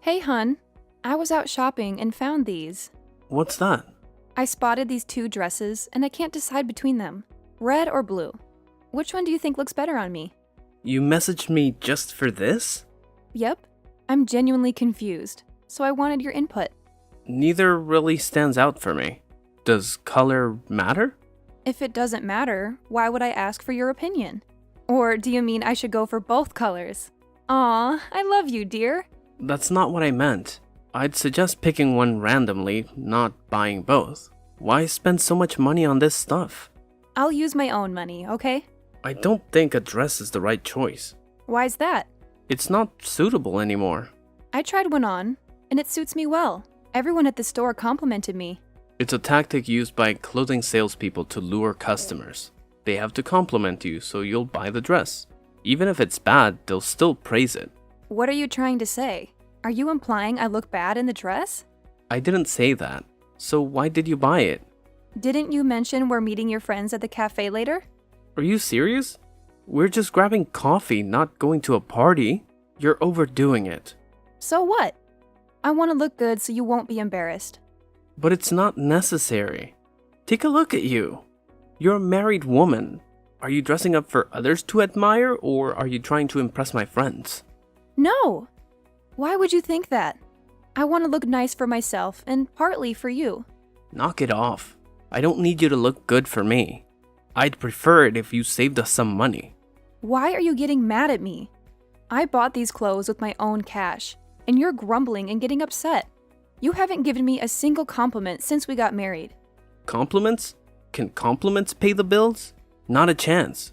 Hey, hun. I was out shopping and found these. What's that? I spotted these two dresses and I can't decide between them. Red or blue. Which one do you think looks better on me? You messaged me just for this? Yep. I'm genuinely confused, so I wanted your input. Neither really stands out for me. Does color matter? If it doesn't matter, why would I ask for your opinion? Or do you mean I should go for both colors? Aw, I love you, dear. That's not what I meant. I'd suggest picking one randomly, not buying both. Why spend so much money on this stuff? I'll use my own money, okay? I don't think a dress is the right choice. Why's that? It's not suitable anymore. I tried one on, and it suits me well. Everyone at the store complimented me. It's a tactic used by clothing salespeople to lure customers. They have to compliment you so you'll buy the dress. Even if it's bad, they'll still praise it. What are you trying to say? Are you implying I look bad in the dress? I didn't say that. So why did you buy it? Didn't you mention we're meeting your friends at the cafe later? Are you serious? We're just grabbing coffee, not going to a party. You're overdoing it. So what? I want to look good so you won't be embarrassed. But it's not necessary. Take a look at you. You're a married woman. Are you dressing up for others to admire, or are you trying to impress my friends? No! Why would you think that? I want to look nice for myself and partly for you. Knock it off. I don't need you to look good for me. I'd prefer it if you saved us some money. Why are you getting mad at me? I bought these clothes with my own cash, and you're grumbling and getting upset. You haven't given me a single compliment since we got married. Compliments? Can compliments pay the bills? Not a chance.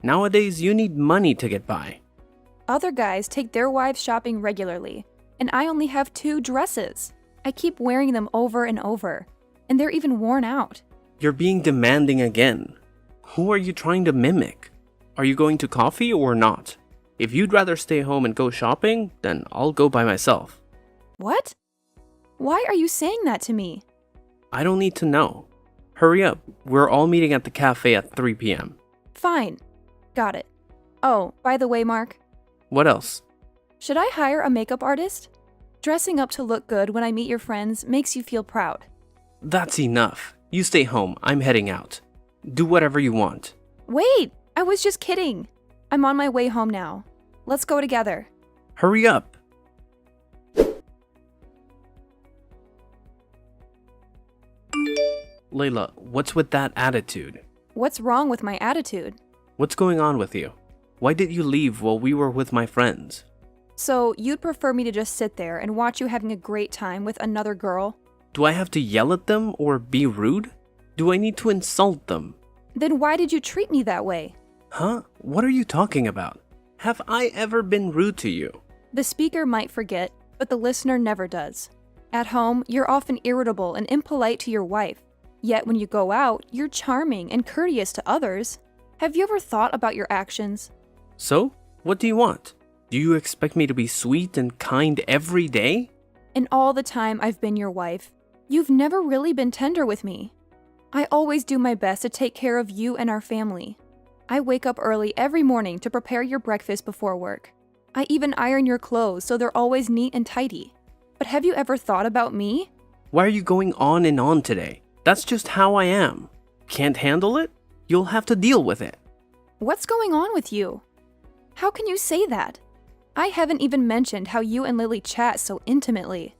Nowadays, you need money to get by. Other guys take their wives shopping regularly, and I only have 2 dresses. I keep wearing them over and over, and they're even worn out. You're being demanding again. Who are you trying to mimic? Are you going to coffee or not? If you'd rather stay home and go shopping, then I'll go by myself. What? Why are you saying that to me? I don't need to know. Hurry up. We're all meeting at the cafe at 3 p.m. Fine. Got it. Oh, by the way, Mark, What else? should I hire a makeup artist? Dressing up to look good when I meet your friends makes you feel proud. That's enough. You stay home. I'm heading out. Do whatever you want. Wait, I was just kidding. I'm on my way home now. Let's go together. Hurry up. Layla, what's with that attitude? What's wrong with my attitude? What's going on with you? Why did you leave while we were with my friends? So, you'd prefer me to just sit there and watch you having a great time with another girl? Do I have to yell at them or be rude? Do I need to insult them? Then why did you treat me that way? Huh? What are you talking about? Have I ever been rude to you? The speaker might forget, but the listener never does. At home, you're often irritable and impolite to your wife. Yet when you go out, you're charming and courteous to others. Have you ever thought about your actions? So, what do you want? Do you expect me to be sweet and kind every day? In all the time I've been your wife, you've never really been tender with me. I always do my best to take care of you and our family. I wake up early every morning to prepare your breakfast before work. I even iron your clothes so they're always neat and tidy. But have you ever thought about me? Why are you going on and on today? That's just how I am. Can't handle it? You'll have to deal with it. What's going on with you? How can you say that? I haven't even mentioned how you and Lily chat so intimately.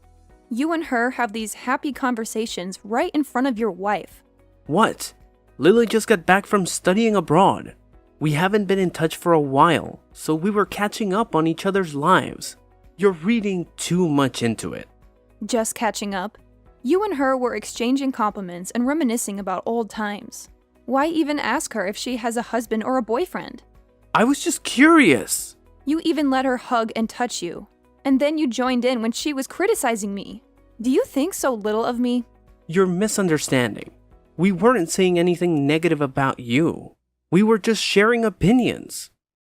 You and her have these happy conversations right in front of your wife. What? Lily just got back from studying abroad. We haven't been in touch for a while, so we were catching up on each other's lives. You're reading too much into it. Just catching up. You and her were exchanging compliments and reminiscing about old times. Why even ask her if she has a husband or a boyfriend? I was just curious. You even let her hug and touch you. And then you joined in when she was criticizing me. Do you think so little of me? You're misunderstanding. We weren't saying anything negative about you. We were just sharing opinions.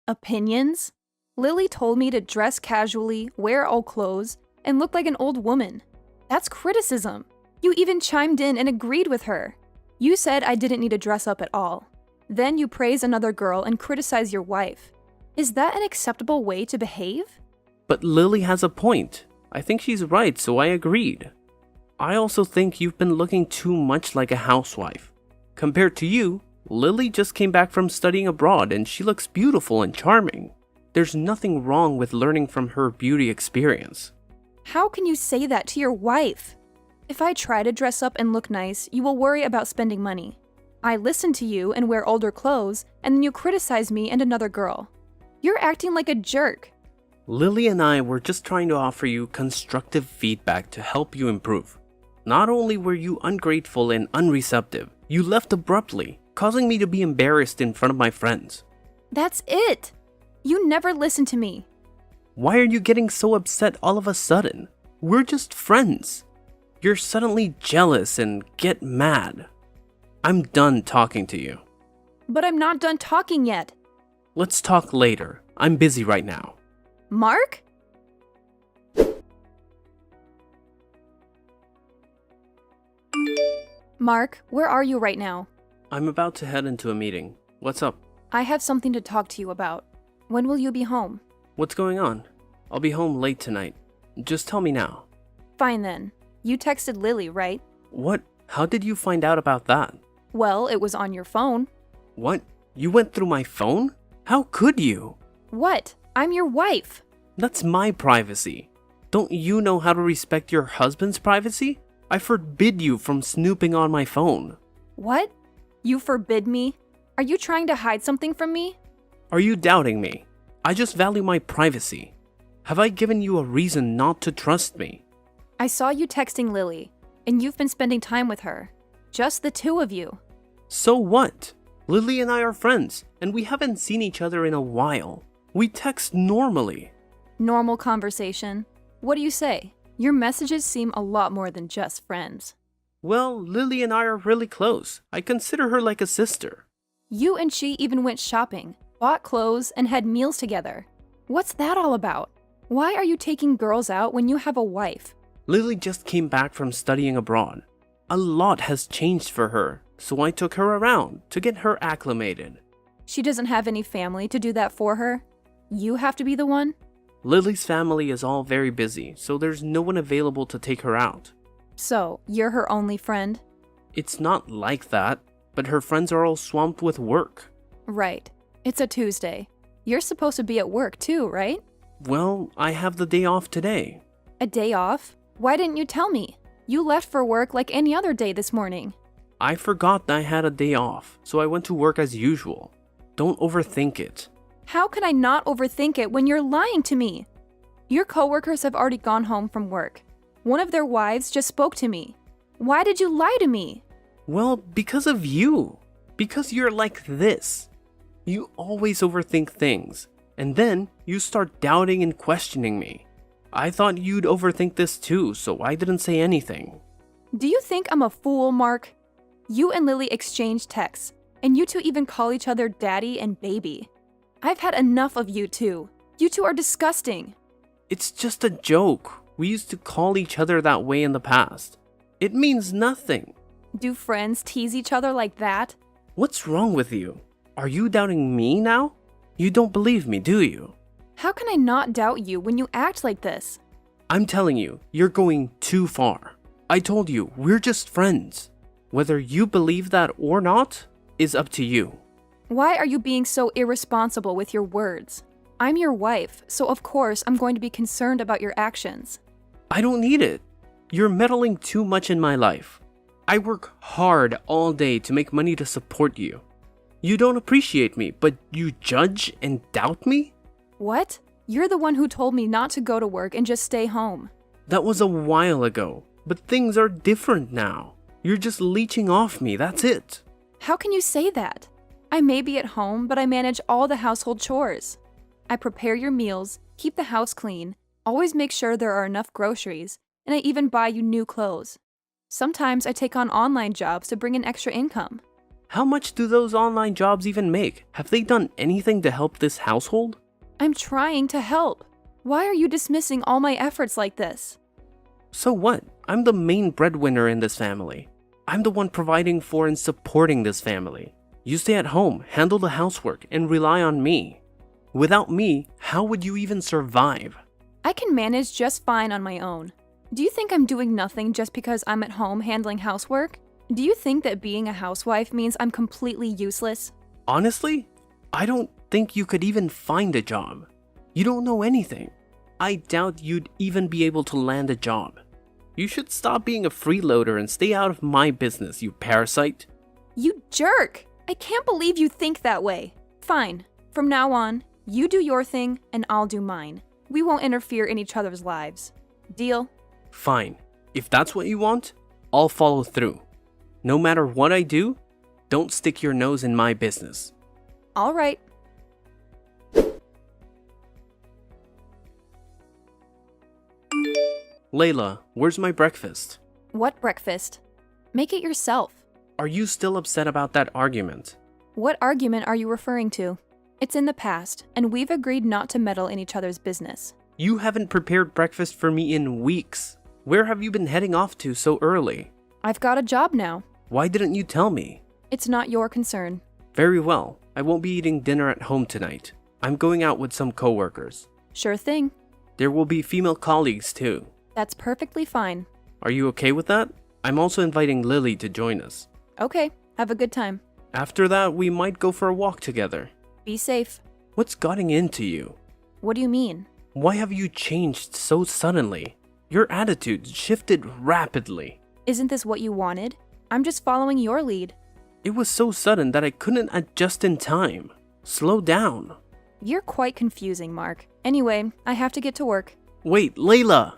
Opinions? Lily told me to dress casually, wear old clothes, and look like an old woman. That's criticism. You even chimed in and agreed with her. You said I didn't need to dress up at all. Then you praise another girl and criticize your wife. Is that an acceptable way to behave? But Lily has a point. I think she's right, so I agreed. I also think you've been looking too much like a housewife. Compared to you, Lily just came back from studying abroad and she looks beautiful and charming. There's nothing wrong with learning from her beauty experience. How can you say that to your wife? If I try to dress up and look nice, you will worry about spending money. I listen to you and wear older clothes, and then you criticize me and another girl. You're acting like a jerk. Lily and I were just trying to offer you constructive feedback to help you improve. Not only were you ungrateful and unreceptive, you left abruptly, causing me to be embarrassed in front of my friends. That's it. You never listen to me. Why are you getting so upset all of a sudden? We're just friends. You're suddenly jealous and get mad. I'm done talking to you. But I'm not done talking yet. Let's talk later. I'm busy right now. Mark? Mark, where are you right now? I'm about to head into a meeting. What's up? I have something to talk to you about. When will you be home? What's going on? I'll be home late tonight. Just tell me now. Fine then. You texted Lily, right? What? How did you find out about that? Well, it was on your phone. What? You went through my phone? How could you? What? I'm your wife. That's my privacy. Don't you know how to respect your husband's privacy? I forbid you from snooping on my phone. What? You forbid me? Are you trying to hide something from me? Are you doubting me? I just value my privacy. Have I given you a reason not to trust me? I saw you texting Lily, and you've been spending time with her. Just the two of you. So what? Lily and I are friends, and we haven't seen each other in a while. We text normally. Normal conversation. What do you say? Your messages seem a lot more than just friends. Well, Lily and I are really close. I consider her like a sister. You and she even went shopping, bought clothes, and had meals together. What's that all about? Why are you taking girls out when you have a wife? Lily just came back from studying abroad. A lot has changed for her, so I took her around to get her acclimated. She doesn't have any family to do that for her. You have to be the one? Lily's family is all very busy, so there's no one available to take her out. So, you're her only friend? It's not like that, but her friends are all swamped with work. Right. It's a Tuesday. You're supposed to be at work too, right? Well, I have the day off today. A day off? Why didn't you tell me? You left for work like any other day this morning. I forgot I had a day off, so I went to work as usual. Don't overthink it. How can I not overthink it when you're lying to me? Your coworkers have already gone home from work. One of their wives just spoke to me. Why did you lie to me? Well, because of you. Because you're like this. You always overthink things, and then you start doubting and questioning me. I thought you'd overthink this too, so I didn't say anything. Do you think I'm a fool, Mark? You and Lily exchange texts, and you two even call each other daddy and baby. I've had enough of you two. You two are disgusting. It's just a joke. We used to call each other that way in the past. It means nothing. Do friends tease each other like that? What's wrong with you? Are you doubting me now? You don't believe me, do you? How can I not doubt you when you act like this? I'm telling you, you're going too far. I told you, we're just friends. Whether you believe that or not is up to you. Why are you being so irresponsible with your words? I'm your wife, so of course I'm going to be concerned about your actions. I don't need it. You're meddling too much in my life. I work hard all day to make money to support you. You don't appreciate me, but you judge and doubt me? What? You're the one who told me not to go to work and just stay home. That was a while ago, but things are different now. You're just leeching off me, that's it. How can you say that? I may be at home, but I manage all the household chores. I prepare your meals, keep the house clean, always make sure there are enough groceries, and I even buy you new clothes. Sometimes I take on online jobs to bring in extra income. How much do those online jobs even make? Have they done anything to help this household? I'm trying to help. Why are you dismissing all my efforts like this? So what? I'm the main breadwinner in this family. I'm the one providing for and supporting this family. You stay at home, handle the housework, and rely on me. Without me, how would you even survive? I can manage just fine on my own. Do you think I'm doing nothing just because I'm at home handling housework? Do you think that being a housewife means I'm completely useless? Honestly, I don't think you could even find a job. You don't know anything. I doubt you'd even be able to land a job. You should stop being a freeloader and stay out of my business, you parasite. You jerk! I can't believe you think that way. Fine. From now on, you do your thing and I'll do mine. We won't interfere in each other's lives. Deal? Fine. If that's what you want, I'll follow through. No matter what I do, don't stick your nose in my business. All right. Layla, where's my breakfast? What breakfast? Make it yourself. Are you still upset about that argument? What argument are you referring to? It's in the past, and we've agreed not to meddle in each other's business. You haven't prepared breakfast for me in weeks. Where have you been heading off to so early? I've got a job now. Why didn't you tell me? It's not your concern. Very well. I won't be eating dinner at home tonight. I'm going out with some coworkers. Sure thing. There will be female colleagues too. That's perfectly fine. Are you okay with that? I'm also inviting Lily to join us. Okay, have a good time. After that, we might go for a walk together. Be safe. What's gotten into you? What do you mean? Why have you changed so suddenly? Your attitude shifted rapidly. Isn't this what you wanted? I'm just following your lead. It was so sudden that I couldn't adjust in time. Slow down. You're quite confusing, Mark. Anyway, I have to get to work. Wait, Layla!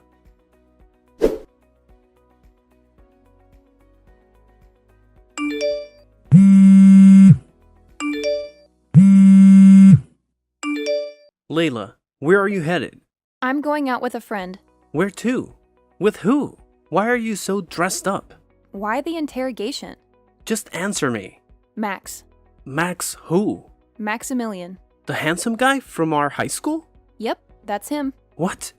Layla, where are you headed? I'm going out with a friend. Where to? With who? Why are you so dressed up? Why the interrogation? Just answer me. Max. Max who? Maximilian. The handsome guy from our high school? Yep, that's him. What?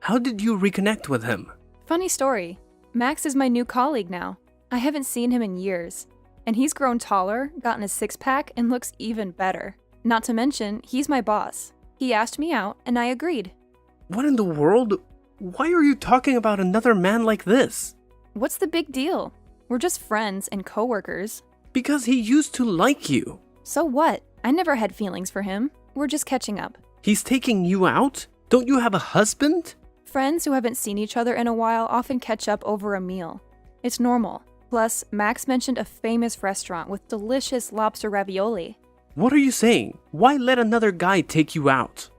How did you reconnect with him? Funny story. Max is my new colleague now. I haven't seen him in years. And he's grown taller, gotten a six-pack, and looks even better. Not to mention, he's my boss. He asked me out, and I agreed. What in the world? Why are you talking about another man like this? What's the big deal? We're just friends and coworkers. Because he used to like you. So what? I never had feelings for him. We're just catching up. He's taking you out? Don't you have a husband? Friends who haven't seen each other in a while often catch up over a meal. It's normal. Plus, Max mentioned a famous restaurant with delicious lobster ravioli. What are you saying? Why let another guy take you out?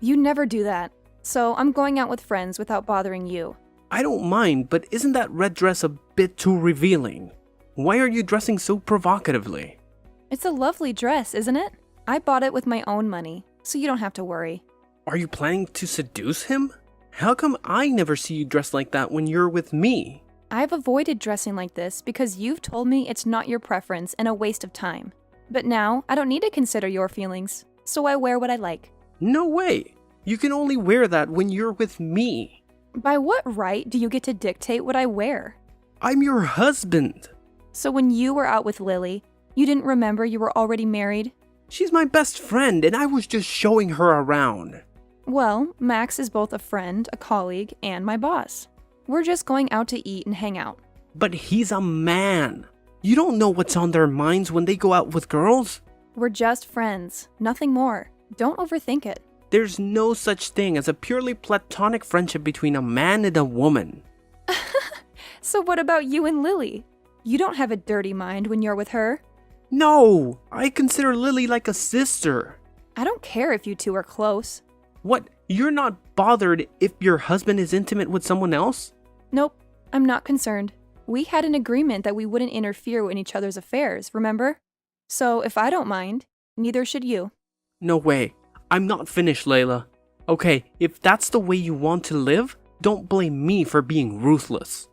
You never do that. So I'm going out with friends without bothering you. I don't mind, but isn't that red dress a bit too revealing? Why are you dressing so provocatively? It's a lovely dress, isn't it? I bought it with my own money, so you don't have to worry. Are you planning to seduce him? How come I never see you dressed like that when you're with me? I've avoided dressing like this because you've told me it's not your preference and a waste of time. But now, I don't need to consider your feelings, so I wear what I like. No way! You can only wear that when you're with me. By what right do you get to dictate what I wear? I'm your husband. So when you were out with Lily, you didn't remember you were already married? She's my best friend, and I was just showing her around. Well, Max is both a friend, a colleague, and my boss. We're just going out to eat and hang out. But he's a man. You don't know what's on their minds when they go out with girls. We're just friends, nothing more. Don't overthink it. There's no such thing as a purely platonic friendship between a man and a woman. So what about you and Lily? You don't have a dirty mind when you're with her. No, I consider Lily like a sister. I don't care if you two are close. What, you're not bothered if your husband is intimate with someone else? Nope, I'm not concerned. We had an agreement that we wouldn't interfere in each other's affairs, remember? So if I don't mind, neither should you. No way. I'm not finished, Layla. Okay, if that's the way you want to live, don't blame me for being ruthless.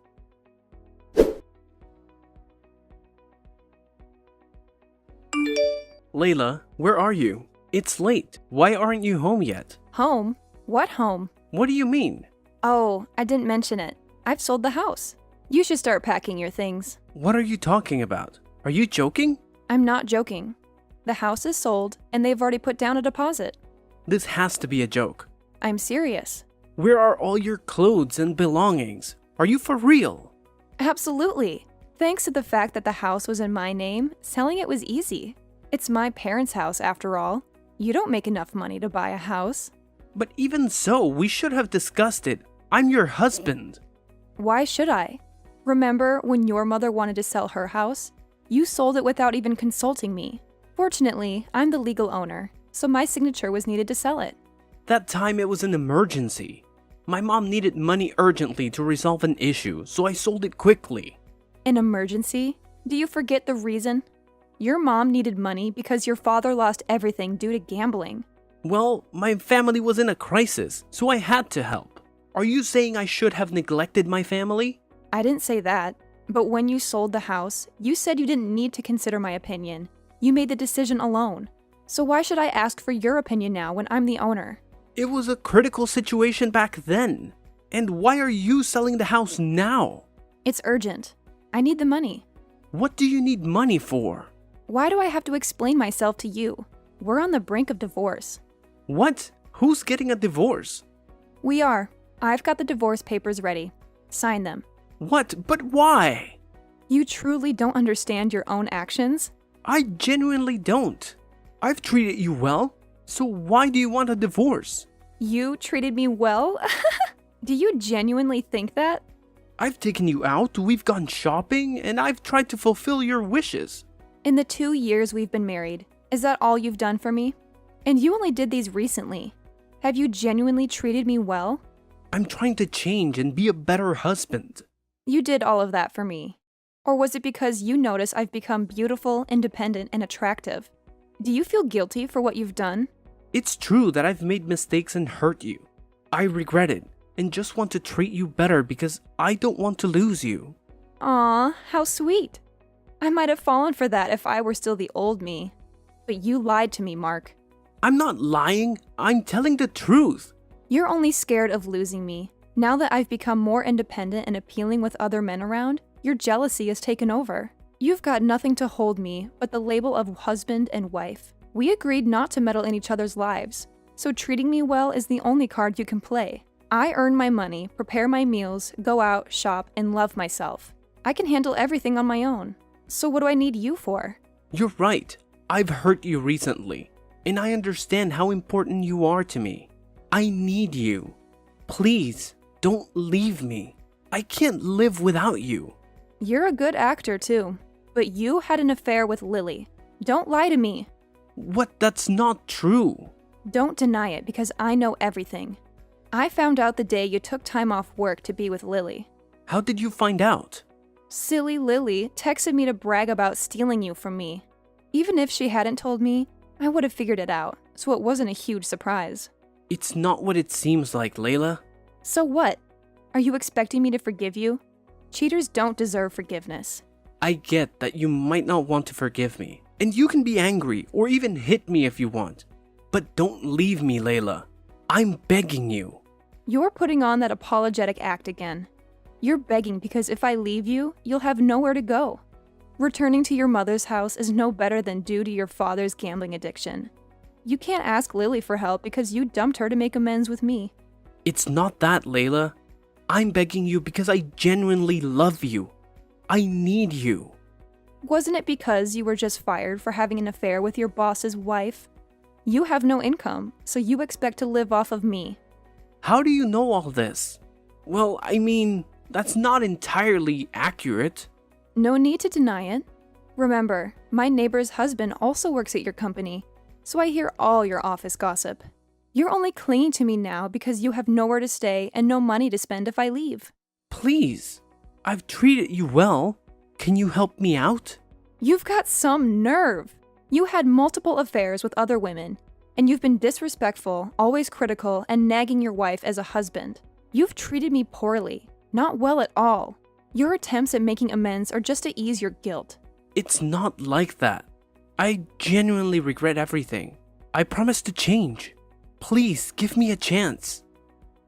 Layla, where are you? It's late. Why aren't you home yet? Home? What home? What do you mean? Oh, I didn't mention it. I've sold the house. You should start packing your things. What are you talking about? Are you joking? I'm not joking. The house is sold, and they've already put down a deposit. This has to be a joke. I'm serious. Where are all your clothes and belongings? Are you for real? Absolutely. Thanks to the fact that the house was in my name, selling it was easy. It's my parents' house after all. You don't make enough money to buy a house. But even so, we should have discussed it. I'm your husband. Why should I? Remember when your mother wanted to sell her house? You sold it without even consulting me. Fortunately, I'm the legal owner, so my signature was needed to sell it. That time it was an emergency. My mom needed money urgently to resolve an issue, so I sold it quickly. An emergency? Do you forget the reason? Your mom needed money because your father lost everything due to gambling. Well, my family was in a crisis, so I had to help. Are you saying I should have neglected my family? I didn't say that, but when you sold the house, you said you didn't need to consider my opinion. You made the decision alone. So why should I ask for your opinion now when I'm the owner? It was a critical situation back then. And why are you selling the house now? It's urgent. I need the money. What do you need money for? Why do I have to explain myself to you? We're on the brink of divorce. What? Who's getting a divorce? We are. I've got the divorce papers ready. Sign them. What? But why? You truly don't understand your own actions? I genuinely don't. I've treated you well, so why do you want a divorce? You treated me well? Do you genuinely think that? I've taken you out, we've gone shopping, and I've tried to fulfill your wishes. In the 2 years we've been married, is that all you've done for me? And you only did these recently. Have you genuinely treated me well? I'm trying to change and be a better husband. You did all of that for me. Or was it because you notice I've become beautiful, independent, and attractive? Do you feel guilty for what you've done? It's true that I've made mistakes and hurt you. I regret it and just want to treat you better because I don't want to lose you. Aw, how sweet. I might have fallen for that if I were still the old me. But you lied to me, Mark. I'm not lying, I'm telling the truth. You're only scared of losing me. Now that I've become more independent and appealing with other men around, your jealousy has taken over. You've got nothing to hold me but the label of husband and wife. We agreed not to meddle in each other's lives, so treating me well is the only card you can play. I earn my money, prepare my meals, go out, shop, and love myself. I can handle everything on my own. So what do I need you for? You're right. I've hurt you recently, and I understand how important you are to me. I need you. Please, don't leave me. I can't live without you. You're a good actor too, but you had an affair with Lily. Don't lie to me. What? That's not true. Don't deny it because I know everything. I found out the day you took time off work to be with Lily. How did you find out? Silly Lily texted me to brag about stealing you from me. Even if she hadn't told me, I would have figured it out, so it wasn't a huge surprise. It's not what it seems like, Layla. So what? Are you expecting me to forgive you? Cheaters don't deserve forgiveness. I get that you might not want to forgive me, and you can be angry or even hit me if you want. But don't leave me, Layla. I'm begging you. You're putting on that apologetic act again. You're begging because if I leave you, you'll have nowhere to go. Returning to your mother's house is no better than due to your father's gambling addiction. You can't ask Lily for help because you dumped her to make amends with me. It's not that, Layla. I'm begging you because I genuinely love you. I need you. Wasn't it because you were just fired for having an affair with your boss's wife? You have no income, so you expect to live off of me. How do you know all this? Well, I mean, that's not entirely accurate. No need to deny it. Remember, my neighbor's husband also works at your company, so I hear all your office gossip. You're only clinging to me now because you have nowhere to stay and no money to spend if I leave. Please, I've treated you well. Can you help me out? You've got some nerve. You had multiple affairs with other women, and you've been disrespectful, always critical, and nagging your wife as a husband. You've treated me poorly, not well at all. Your attempts at making amends are just to ease your guilt. It's not like that. I genuinely regret everything. I promise to change. Please, give me a chance.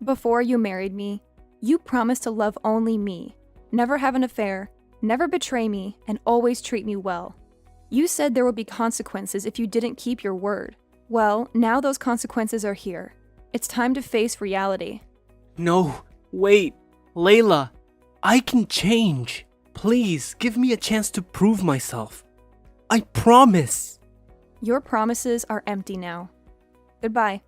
Before you married me, you promised to love only me, never have an affair, never betray me, and always treat me well. You said there would be consequences if you didn't keep your word. Well, now those consequences are here. It's time to face reality. No, wait, Layla, I can change. Please give me a chance to prove myself. I promise. Your promises are empty now. Goodbye.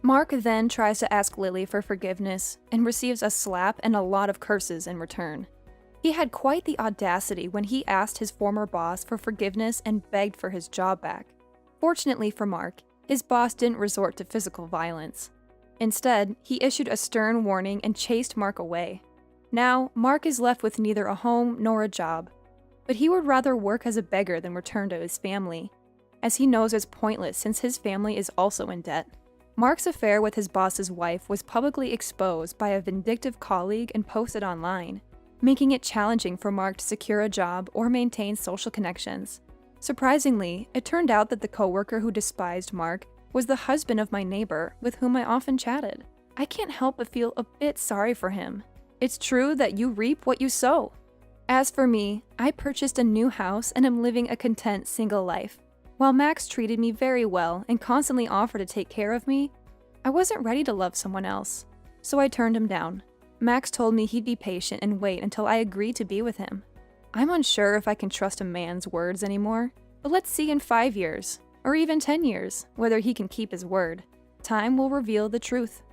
Mark then tries to ask Lily for forgiveness and receives a slap and a lot of curses in return. He had quite the audacity when he asked his former boss for forgiveness and begged for his job back. Fortunately for Mark, his boss didn't resort to physical violence. Instead, he issued a stern warning and chased Mark away. Now, Mark is left with neither a home nor a job, but he would rather work as a beggar than return to his family, as he knows it's pointless since his family is also in debt. Mark's affair with his boss's wife was publicly exposed by a vindictive colleague and posted online, making it challenging for Mark to secure a job or maintain social connections. Surprisingly, it turned out that the coworker who despised Mark was the husband of my neighbor with whom I often chatted. I can't help but feel a bit sorry for him. It's true that you reap what you sow. As for me, I purchased a new house and am living a content single life. While Max treated me very well and constantly offered to take care of me, I wasn't ready to love someone else, so I turned him down. Max told me he'd be patient and wait until I agreed to be with him. I'm unsure if I can trust a man's words anymore, but let's see in 5 years, or even 10 years, whether he can keep his word. Time will reveal the truth.